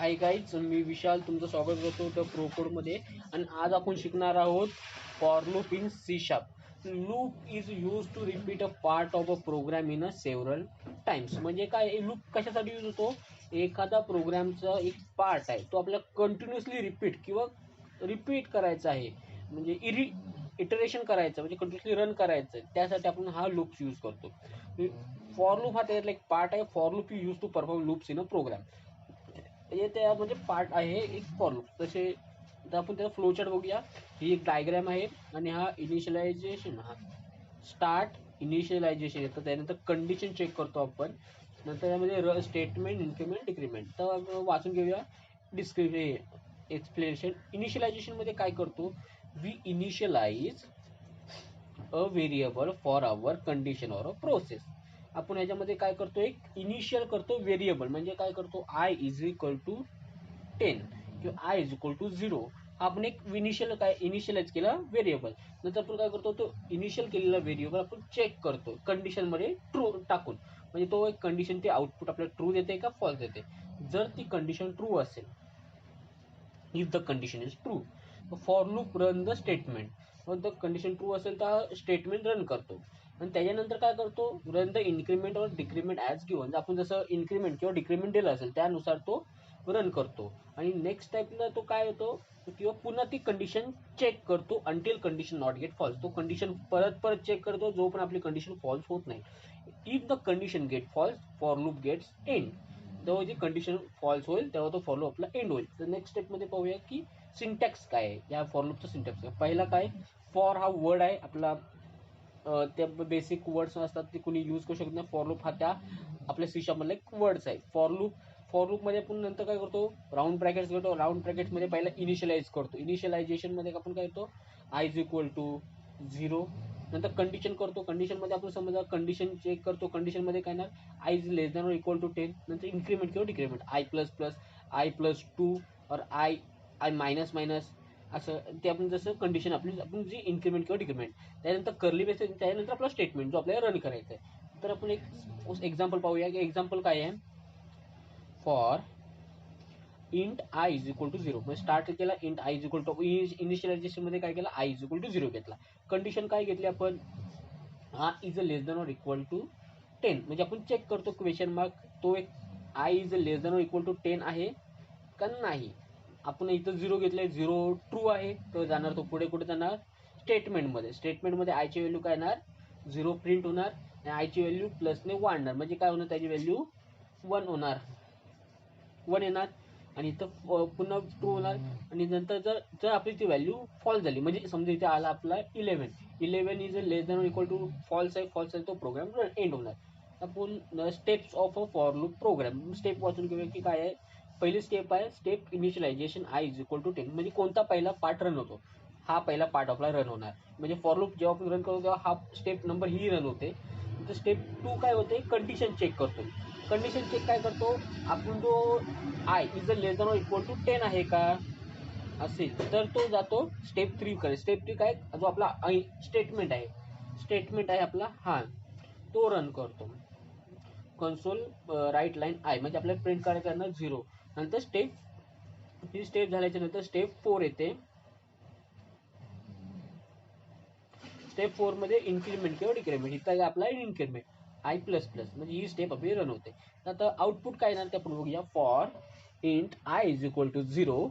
Hi guys, मी विशाल तुमचं स्वागत करतो द प्रो कोडमध्ये. आणि आज आपण शिकणार आहोत for loop in C sharp. Loop is use to repeat a part of a program in a several times. म्हणजे काय, लूप कशासाठी यूज होतो? एखादा प्रोग्रामचा एक पार्ट आहे तो आपल्याला कंटिन्युअसली रिपीट करायचा आहे, म्हणजे इटरेशन करायचं, म्हणजे कंटिन्युअसली रन करायचं. त्यासाठी आपण हा लूप्स यूज करतो. फॉर लूप हा त्यातला एक पार्ट आहे. For loop use to perform loops in a program. म्हणजे त्यामध्ये पार्ट आहे एक फॉर लूप. तसे तर आपण त्याचा फ्लोचार्ट बघूया. ही एक डायग्रॅम आहे आणि हा इनिशियलायझेशन, हा स्टार्ट इनिशियलायझेशन येतं. त्यानंतर कंडिशन चेक करतो आपण. नंतर त्यामध्ये स्टेटमेंट, इन्क्रीमेंट, डिक्रीमेंट. तर वाचून घेऊया एक्सप्लेनेशन. इनिशियलायझेशनमध्ये काय करतो? We initialize a variable for our condition or a process. आपण याच्यामध्ये काय करतो? एक इनिशियल करतो व्हेरिएबल. म्हणजे काय करतो? आय इज इक्वल टू 10 किंवा आय इज इक्वल टू 0. आपण एक इनिशियलाइज केला व्हेरिएबल. नंतर आपण काय करतो? तो इनिशियल केलेला व्हेरिएबल आपण चेक करतो कंडिशनमध्ये ट्रू टाकून. म्हणजे तो एक कंडिशन, ते आउटपुट आपल्याला ट्रू देते का फॉल्स देते. जर ती कंडिशन ट्रू असेल, if the condition is true, for loop run the statement. The condition true असेल तर स्टेटमेंट रन करतो. आणि त्याच्यानंतर काय करतो? रन द इन्क्रीमेंट और डिक्रीमेंट ॲज गिव्हन. आपण जसं इन्क्रीमेंट किंवा डिक्रीमेंट दिलं असेल त्यानुसार तो रन करतो. आणि नेक्स्ट टाईपला तो काय होतो? किंवा पुन्हा ती कंडिशन चेक करतो until condition not get false. तो कंडिशन परत चेक करतो जो पण आपली कंडिशन फॉल्स होत नाही. If the condition get false, for loop gets end. जेव्हा जी कंडिशन फॉल्स होईल तेव्हा तो फॉर लूप आपला एंड होईल. तर नेक्स्ट स्टेपमध्ये पाहूया की सिंटॅक्स काय आहे या फॉर लूपचं. सिंटॅक्स पहिला काय? फॉर हा वर्ड आहे आपला. त्या बेसिक वर्ड्स असतात ते कोणी यूज करू शकत नाही. फॉर लूप हा त्या आपल्या सी शार्पमधला एक वर्ड्स आहे. फॉर लूपमध्ये आपण नंतर काय करतो? राऊंड ब्रॅकेट्स घेतो. राऊंड ब्रॅकेट्समध्ये पहिला इनिशियलाइज करतो. इनिशियलायझेशनमध्ये आपण काय करतो? I is equal to 0. नंतर कंडिशन करतो. कंडिशनमध्ये आपण समजा कंडिशन चेक करतो. कंडिशनमध्ये काय ना, I is less than or equal to 10. नंतर इन्क्रीमेंट किंवा decrement, I plus plus, I plus 2 और आय मायनस मायनस, असं ते आपण जसं कंडिशन आपण जी इन्क्रीमेंट किंवा डिक्रीमेंट. त्यानंतर कर्ली बेस, त्यानंतर आपला स्टेटमेंट जो आपल्याला रन करायचा आहे. तर आपण एक एक्झाम्पल पाहूया की एक्झाम्पल काय आहे. For int I is equal to 0. म्हणजे स्टार्ट केला int I is equal to, इनिशियलायझेशनमध्ये काय केलं? आय इज इक्वल टू 0 घेतला. कंडिशन काय घेतली आपण? हा is a less than or equal to 10. म्हणजे आपण चेक करतो क्वेश्चन मार्क, तो एक I is a less than or equal to 10 आहे का नाही. आपण इथं 0 घेतलंय, 0 ट्रू आहे तर जाणार तो पुढे कुठे जाणार? स्टेटमेंटमध्ये. स्टेटमेंटमध्ये आयची व्हॅल्यू काय येणार? 0 प्रिंट होणार आणि आयची व्हॅल्यू प्लसने वाढणार. म्हणजे काय होणार? त्याची व्हॅल्यू 1 होणार, 1 येणार. आणि इथं पुन्हा ट्रू होणार. आणि नंतर जर आपली ती व्हॅल्यू फॉल्स झाली, म्हणजे समजा इथे आला आपला 11 is a less than equal to false आहे, तो प्रोग्राम एंड होणार. आपण steps of a for loop program step वाचून घेऊया की काय आहे. पहिली स्टेप आहे step initialization i is equal to 10. म्हणजे कोणता पहिला पार्ट रन होतो? हा पहिला पार्ट आपला रन होणार. म्हणजे फॉर लूप जेव्हा आपण रन करतो तेव्हा हा स्टेप नंबर ही रन होते. तर स्टेप 2 काय होते? कंडिशन चेक करतो. कंडिशन चेक काय करतो आपण? जो I is a less than or equal to 10 आहे का असेल तर तो जातो स्टेप 3 कडे. स्टेप 3 काय? जो आपला स्टेटमेंट आहे आपला, हा तो रन करतो. कन्सोल राईट लाईन आय, म्हणजे आपल्याला प्रिंट करणार 0. नंतर ही स्टेप झाल्याच्या नंतर स्टेप 4 येते. स्टेप 4 मध्ये इन्क्रीमेंट किंवा डिक्रीमेंट. इथं आपला इन्क्रीमेंट आय प्लस प्लस, म्हणजे ही स्टेप आपली रन होते. आता आउटपुट काय येणार ते आपण बघूया. For int I is equal to 0,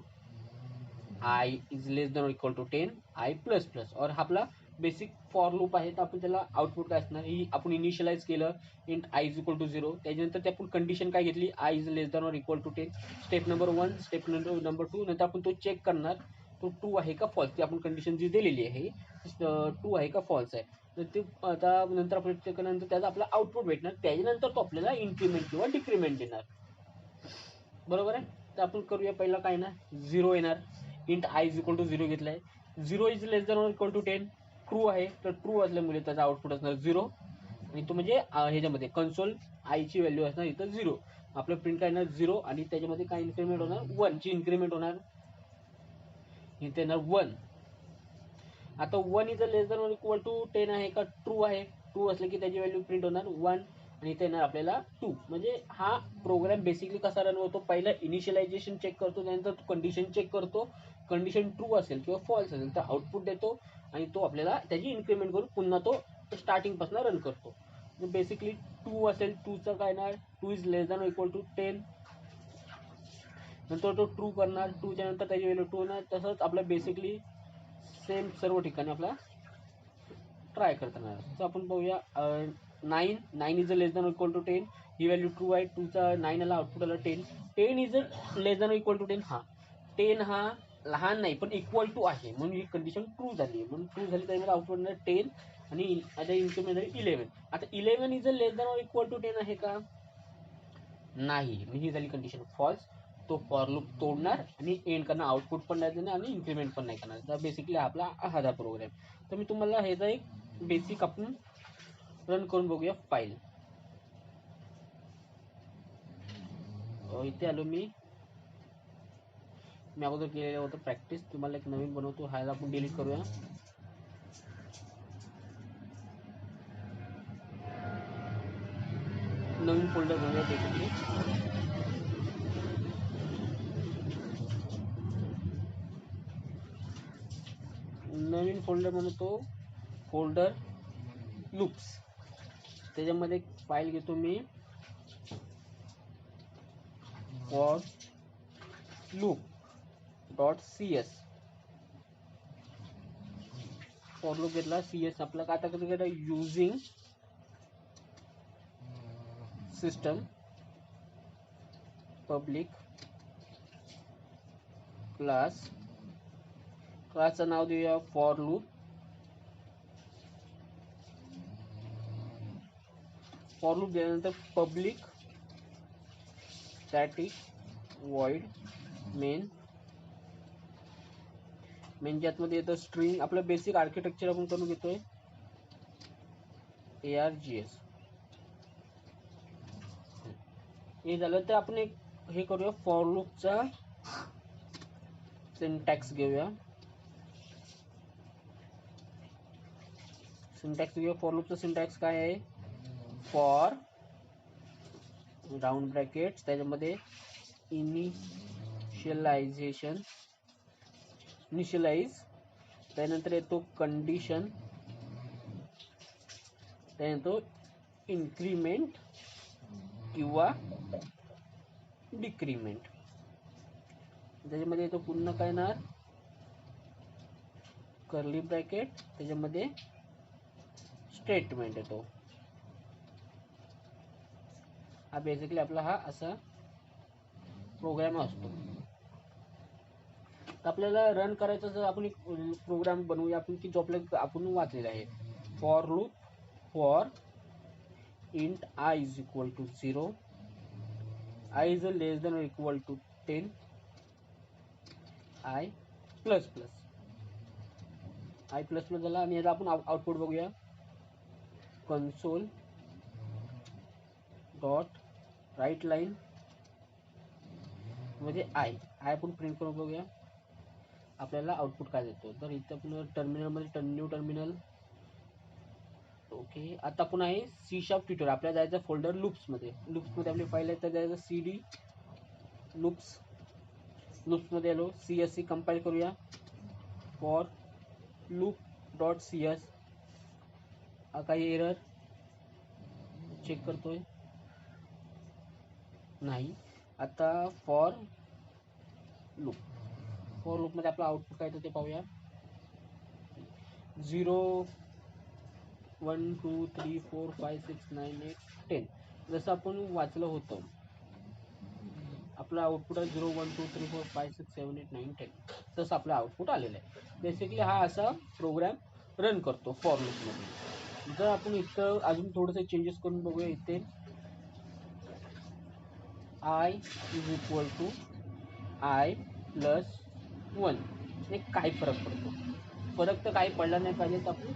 i is less than equal to 10, i plus plus. और हा आपला बेसिक फॉर लूप आहे. तर आपण त्याला आउटपुट काय असणार? ही आपण इनिशियलाइज केलं int I is equal to 0. त्याच्यानंतर ते आपण कंडिशन काय घेतली? I is less than equal to 10. Step number 1, step number 2. नंतर आपण तो चेक करणार तो ट्रू आहे का फॉल्स. ती आपण कंडिशन जी दिलेली आहे ट्रू आहे का फॉल्स आहे. तर ते आता नंतर आपण चेक केल्यानंतर त्याचा आपला आउटपुट भेटणार. त्याच्यानंतर तो आपल्याला इन्क्रीमेंट किंवा डिक्रीमेंट देणार. बरोबर आहे. तर आपण करूया. पहिला काय ना, 0 येणार. Int I is equal to 0 घेतलाय. 0 is less than equal to 10 true आहे. तर ट्रू असल्यामुळे त्याचा आउटपुट असणार 0. आणि तो म्हणजे ह्याच्यामध्ये कन्सोल आयची व्हॅल्यू असणार इथं 0. आपलं प्रिंट काय येणार 0. आणि त्याच्यामध्ये काय इन्क्रीमेंट होणार? 1 ची इन्क्रीमेंट होणार. इथे येणार 1. आता 1 is less than equal to 10 आहे का? ट्रू आहे. ट्रू असलं की त्याची व्हॅल्यू प्रिंट होणार 1. आणि इथे येणार आपल्याला 2. म्हणजे हा प्रोग्राम बेसिकली कसा रन होतो, पहिला इनिशियलायझेशन चेक करतो, त्यानंतर तो कंडिशन चेक करतो, कंडिशन ट्रू असेल किंवा फॉल्स असेल तर आउटपुट देतो आणि तो आपल्याला त्याची इन्क्रीमेंट करून पुन्हा तो स्टार्टिंगपासून रन करतो. बेसिकली 2 असेल, 2चं काय येणार, 2 is less than equal to 10, नंतर तो ट्रू करणार, 2च्या नंतर त्याची व्हॅल्यू 2 होणार. तसंच आपलं बेसिकली सेम सर्व ठिकाणी आपला ट्राय करताना. तर आपण पाहूया 9 is a less than equal to 10, ही व्हॅल्यू ट्रू आहे, 2चा 9 आला, आउटपुट आला 10. 10 is a less than equal to 10, हा 10 हा लहान नाही पण इक्वल टू आहे म्हणून ही कंडिशन ट्रू झाली आहे, म्हणून ट्रू झाली त्यामध्ये आउटपुट येणार 10 आणि आता इन्क्रीमेंट झाली 11. आता 11 is a less than equal to 10 आहे का, नाही, म्हणजे ही झाली कंडिशन फॉल्स. तो फॉर लूप तोडणार आणि एंड करणार, आउटपुट पण नाही देणार आणि इन्क्रीमेंट पण नाही करणार. तर बेसिकली आपला हा प्रोग्राम. तर मी तुम्हाला ह्याचा एक बेसिक आपण रन करून बघूया फाईल. इथे आलो मी अगोदर केलेलं होतं प्रॅक्टिस, तुम्हाला एक नवीन बनवतो, हा आपण डिलीट करूया. नवीन फोल्डर बनवूया बेसिकली. नवीन फोल्डर बनवतो, फोल्डर लूप्स. त्याच्यामध्ये एक फाईल घेतो मी, for loop .cs. For loop घेतला, CS आपला काय आता कसं युजिंग सिस्टम पब्लिक क्लासचं नाव देऊया फॉर लूप. फॉर लूप दिल्यानंतर पब्लिक स्टॅटिक वॉइड मेन ज्यातमध्ये येतं स्ट्रिंग. आपलं बेसिक आर्किटेक्चर आपण करून घेतोय ARGS. हे झालं तर आपण एक हे करूया, फॉर लूपचा सिंटॅक्स घेऊया. फॉर लूपचा सिंटॅक्स काय आहे, फॉर राऊंड ब्रॅकेट्स, त्याच्यामध्ये इनिशियलाइज, त्यानंतर येतो कंडिशन, त्यानंतर इन्क्रीमेंट किंवा डिक्रीमेंट. त्याच्यामध्ये येतो पुन्हा काय येणार, कर्ली ब्रॅकेट, त्याच्यामध्ये स्टेटमेंट येतो. हा बेसिकली आपला हा असा प्रोग्राम असतो. आपल्याला रन करायचं जर आपण एक प्रोग्राम बनवूया आपण की जो आपल्या आपण वाचलेला आहे. For loop for int i is equal to 0, i is a less than equal to 10, i plus झाला. आणि याचा आपण आउटपुट बघूया, कन्सोल डॉट राईट लाईन म्हणजे आय आपण प्रिंट करून बघूया आपल्याला आउटपुट काय देतो. तर इथं आपण टर्मिनलमध्ये न्यू टर्मिनल. ओके, आता पुन्हा आहे C# ट्युटर. आपल्याला जायचं फोल्डर लूप्समध्ये आपली फाईल आहे, तर जायचं CD लूप्समध्ये आलो. CSC कंपाईल करूया, फॉर लूप डॉट CS. काही एरर चेक करतोय, नाही. आता फॉर लूपमध्ये आपलं आउटपुट काय येतं ते पाहूया. 0 1 2 3 4 5 6 9 8 10. जसं आपण वाचलं होतं आपलं आउटपुट आहे 0 1 2 3 4 5 6 7 8 9 10. तसं आपलं आउटपुट आलेलं आहे. बेसिकली हा असा प्रोग्राम रन करतो फॉर लूपमध्ये. जर आपण इथं अजून थोडंसं चेंजेस करून बघूया. इथे i is equal to i plus 1. एक काय फरक पडतो, फरक तर काही पडला नाही पाहिजे. तर आपण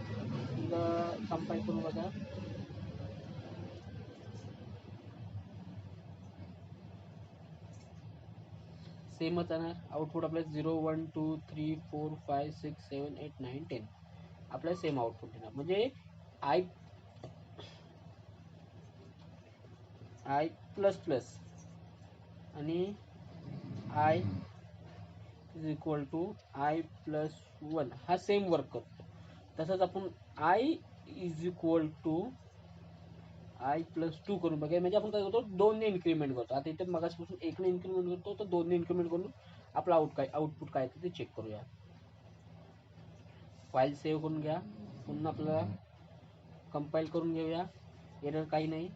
कंपाईल करून बघा. सेमच येणार आउटपुट आपल्याला 0 1 2 3 4 5 6 7 8 9 10. आपल्याला सेम आउटपुट येणार. म्हणजे आय प्लस प्लस आणि i is equal to i plus one हा सेम वर्क करतो. तसंच आपण i is equal to i plus two करून बघा. म्हणजे आपण काय करतो, दोनने इन्क्रीमेंट करतो. आता इथे मगासपासून एकने इन्क्रीमेंट करतो, तर दोनने इन्क्रीमेंट करून आपला आउटपुट काय ते चेक करूया. फाईल सेव्ह करून घ्या. पुन्हा आपल्याला कंपाईल करून घेऊया. एरर काही नाही.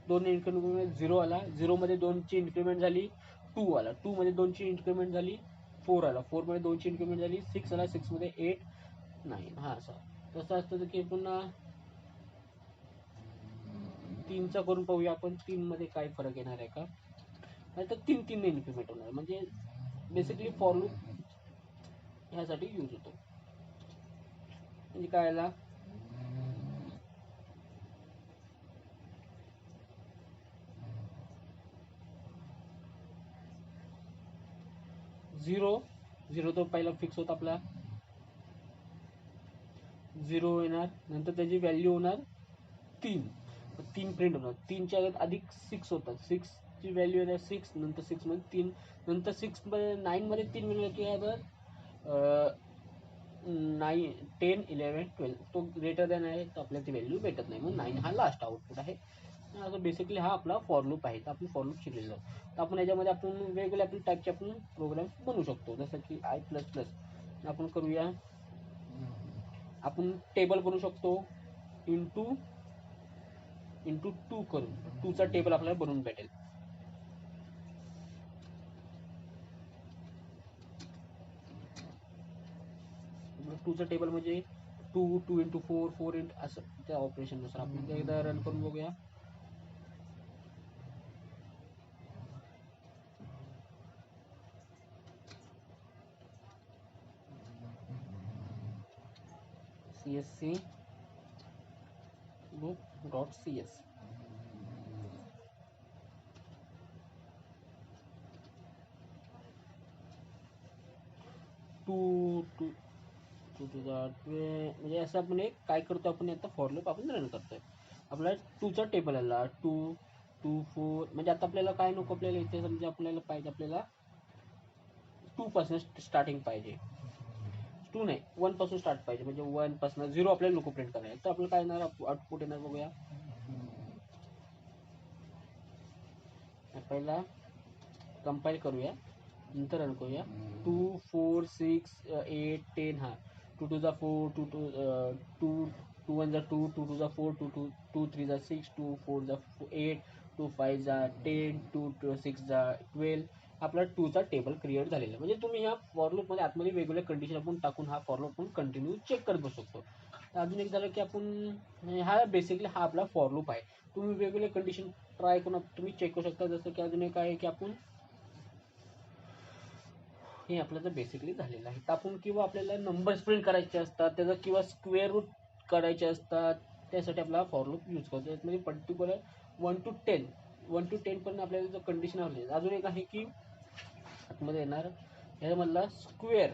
दोन इन्क्रीमेंट 0 आला. 0 मध्ये 2ची इन्क्रीमेंट झाली, 2 आला. 2 मध्ये 2ची इन्क्रीमेंट झाली, 4 आला. 4 मध्ये 2ची इन्क्रीमेंट झाली, 6 आला. 6 मध्ये 8 9 हा असा. तसं असतं की पुन्हा 3चा करून पाहूया आपण. 3 मध्ये काय फरक येणार आहे का, नाही तर 3 ने इन्क्रीमेंट होणार. म्हणजे बेसिकली फॉर लूप ह्यासाठी यूज होतो. म्हणजे काय आला, 0 तो पहिला फिक्स होता आपला, 0 येणार. नंतर त्याची व्हॅल्यू होणार 3. 3 प्रिंट होणार. 3च्या अधिक 6 होतात. 6ची व्हॅल्यू येणार 6. नंतर 6 मध्ये 3. नंतर 6 मध्ये 9 मध्ये 3 व्हॅल्यू की आहे बरं 9 10 11 12. तो ग्रेटर दॅन आहे, तर आपल्याला ती व्हॅल्यू भेटत नाही. मग 9 हा लास्ट आउटपुट आहे. असं बेसिकली हा आपला फॉर लूप आहे. तर आपण फॉर लूप शिकलेलो आहोत. तर आपण याच्यामध्ये आपण वेगवेगळ्या आपल्या टाईपचे आपण प्रोग्राम बनवू शकतो. जसं की आय प्लस प्लस आपण करूया. आपण टेबल बनवू शकतो. इंटू 2 करून 2चा टेबल आपल्याला बनवून भेटेल. 2चा टेबल म्हणजे 2 इंटू 4 4 इंटू असं त्या ऑपरेशननुसार आपण एकदा रन करून बघूया. CSC loop.cs 2 म्हणजे असं आपण एक काय करतो, आपण आता फॉर लूप आपण रन करतोय. आपल्याला 2चा टेबल आला. 2 2 4 म्हणजे आता आपल्याला काय नको, आपल्याला इथे समजा आपल्याला पाहिजे, आपल्याला 2 पासून स्टार्टिंग पाहिजे. 2 नाही 1 पासून स्टार्ट पाहिजे. म्हणजे 1 पासून 0 आपल्याला नको प्रिंट करायला. तर आपल्याला काय येणार, आउटपुट येणार बघूया. पहिला कंपाईल करूया, नंतर रन करूया. 2 4 6 8 10 हा 2 2 4 2 2 2 2 1 2 2 2 4 2 2 2 3 6 2 4 8 2 5 10 2 6 12. आपला 2चा टेबल क्रिएट झालेला. म्हणजे तुम्ही ह्या फॉर लूप मध्ये आतमध्ये वेगवेगळ्या कंडिशन आपण टाकून हा फॉर लूप आपण कंटिन्यू चेक करत बसू शकतो. अजून एक झालं की आपण हा बेसिकली हा आपला फॉर लूप आहे. तुम्ही वेगवेगळे कंडिशन ट्राय करून तुम्ही चेक करू शकता. जसं की अजून एक आहे की आपण हे आपल्याला बेसिकली झालेलं आहे. तर आपण किंवा आपल्याला नंबर्स प्रिंट करायचे असतात, त्याचा किंवा स्क्वेअर रूट करायचे असतात, त्यासाठी आपला फॉर लूप यूज करतो. म्हणजे पर्टिक्युलर 1 to 10 पर्यंत आपल्याला जो कंडिशन आहे. अजून एक आहे की आतमध्ये येणार यामधला स्क्वेअर.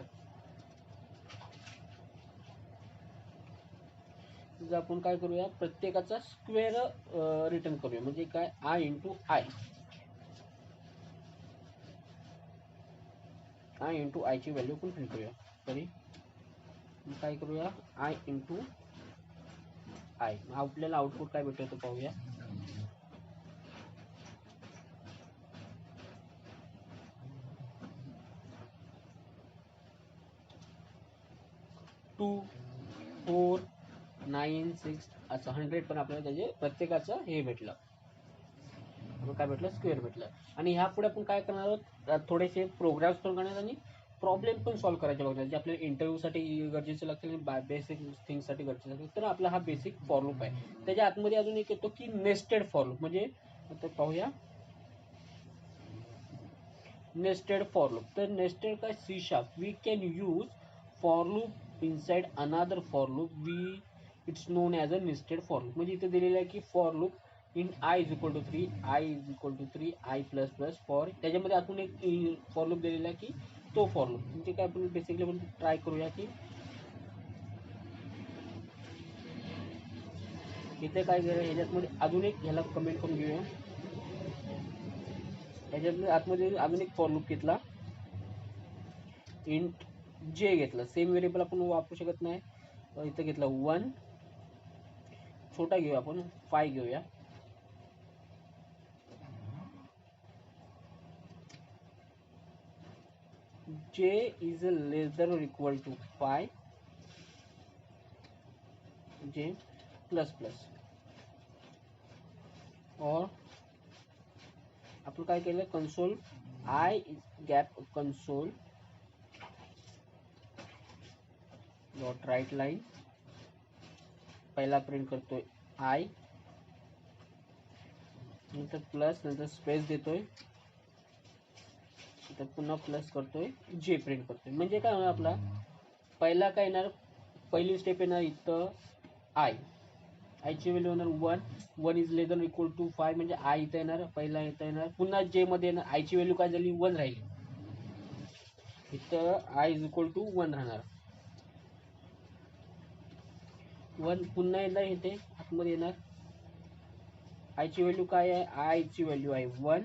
जर आपण काय करूया, प्रत्येकाचा स्क्वेअर रिटर्न करूया. म्हणजे काय, आय इंटू आयची व्हॅल्यू पण प्रिंट करूया. तरी काय करूया, आय इंटू आय. आपल्याला आउटपुट काय भेटतं ते पाहूया. टू 4 9 6 असं 100 पण आपल्याला त्याचे प्रत्येकाचं हे भेटलं. काय भेटलं, स्क्वेअर भेटलं. आणि ह्या पुढे आपण काय करणार आहोत, थोडेसे प्रोग्राम्स पण करणार आणि प्रॉब्लेम पण सॉल्व्ह करायचे बघणार, जे आपल्याला इंटरव्ह्यूसाठी गरजेचे लागतील आणि बेसिक थिंगसाठी गरजेचे लागतील. तर आपला हा बेसिक फॉर लूप आहे. त्याच्या आतमध्ये अजून एक येतो की नेस्टेड फॉर लूप. म्हणजे आता पाहूया नेस्टेड फॉर लूप. तर नेस्टेड काय, C# we can use for loop inside another for loop. It's known as a nested for loop. म्हणजे इथे दिलेलं आहे की for loop in i is equal to 3, i is equal to 3, i plus plus for. त्याच्यामध्ये आपण एक for loop दिलेला आहे की तो फॉर लूप. म्हणजे काय आपण बेसिकली आपण ट्राय करूया की इथे काय केलं ह्याच्यामध्ये अजून एक ह्याला कमेंट करून घेऊया. ह्याच्यामध्ये आतमध्ये अजून एक फॉर लूप घेतला, इंट जे घेतलं. सेम व्हेरिएबल आपण वापरू शकत नाही. इथं घेतला 1, छोटा घेऊया आपण 5 घेऊया. जे is less than or equal to 5, j plus plus. और आपण काय केलं, console i gap console dot write line, पहिला प्रिंट करतोय आय, नंतर प्लस, नंतर स्पेस देतोय, नंतर पुन्हा प्लस करतोय, जे प्रिंट करतोय. म्हणजे काय होणार आपला पहिला काय येणार, पहिली स्टेप येणार इथं आय, आयची व्हॅल्यू होणार 1 is less than equal to 5 म्हणजे आय इथं येणार, पहिला इथं येणार. पुन्हा जे मध्ये येणार, आयची व्हॅल्यू काय झाली 1 राहिली, इथं आय इज इक्वल टू 1 राहणार. 1 पुन्हा येणार, इथे आतमध्ये येणार, आयची व्हॅल्यू काय आहे, आयची व्हॅल्यू आहे 1,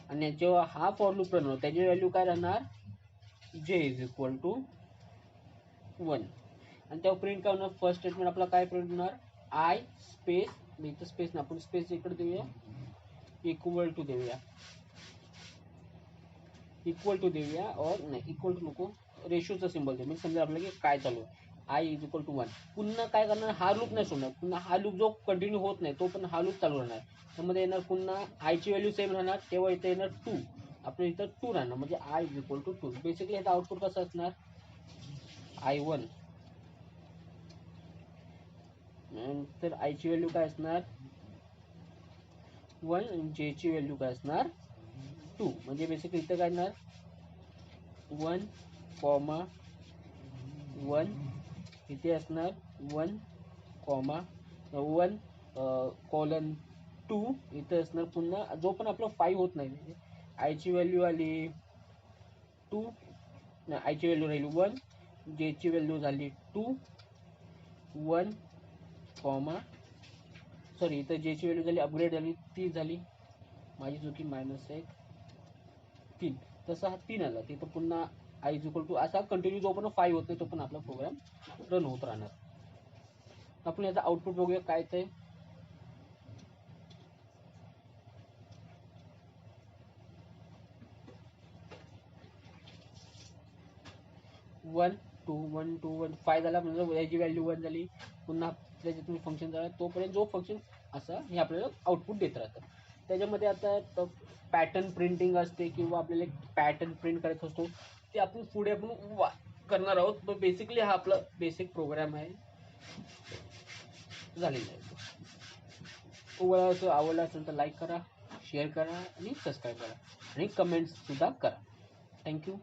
आणि जेव्हा हा फॉर लूप रन होतो त्याची व्हॅल्यू काय राहणार, जे इज इक्वल टू 1. आणि तेव्हा प्रिंट काय होणार, फर्स्ट स्टेटमेंट आपला काय प्रिंट होणार, आय स्पेस, इथं स्पेस ना आपण स्पेस इकडे देऊया, इक्वल टू देऊया, इक्वल टू देऊया, और नाही इक्वल टू नको, रेशोचा सिम्बॉल देऊ. म्हणजे समजा आपल्याला की काय चालू आहे, आय इज इक्वल टू 1. पुन्हा काय करणार, हा लूप नाही सोडणार, पुन्हा हा लूप जो कंटिन्यू होत नाही तो पण हा लूप चालू राहणार. त्यामध्ये येणार पुन्हा आयची व्हॅल्यू सेम राहणार, तेव्हा इथे येणार 2, आपल्या इथं 2 राहणार, म्हणजे i is equal to 2. Basically याचा आउटपुट कसं असणार, I1, नंतर आयची व्हॅल्यू काय असणार 1, जेची व्हॅल्यू काय असणार 2. म्हणजे बेसिकली इथं काय असणार 1, 1, इथे असणार 1, 1 कॉलन 2, इथे असणार पुन्हा जो पण आपला 5 होत नाही, म्हणजे आयची व्हॅल्यू आली 2, आयची व्हॅल्यू राहिली 1, जेची व्हॅल्यू झाली 2, 1, सॉरी इथं जेची व्हॅल्यू झाली अपग्रेड झाली 3 झाली, माझी चुकी -1 3. तसा हा 3 आला, तिथं पुन्हा आय इज इक्वल टू, असा कंटिन्यू जो पण 5 होत नाही तो पण आपला प्रोग्राम रन होत राहणार. आपण याचा आउटपुट बघूया काय ते, 1 2 1 2 1 5 झाला, म्हणजे याची व्हॅल्यू 1 झाली, पुन्हा त्याच्यातून फंक्शन झाला, तोपर्यंत जो फंक्शन असा हे आपल्याला आउटपुट देत राहतं. त्याच्यामध्ये आता पॅटर्न प्रिंटिंग असते किंवा आपल्याला एक पॅटर्न प्रिंट करायचा असतो, ते आपण पुढे आपण करणार आहोत. तो बेसिकली हा आपला बेसिक प्रोग्राम आहे, झालेला आहे. तुम्हाला असं आवडलं असेल तर लाईक करा, शेअर करा आणि सबस्क्राईब करा आणि कमेंट्स सुद्धा करा. थँक्यू.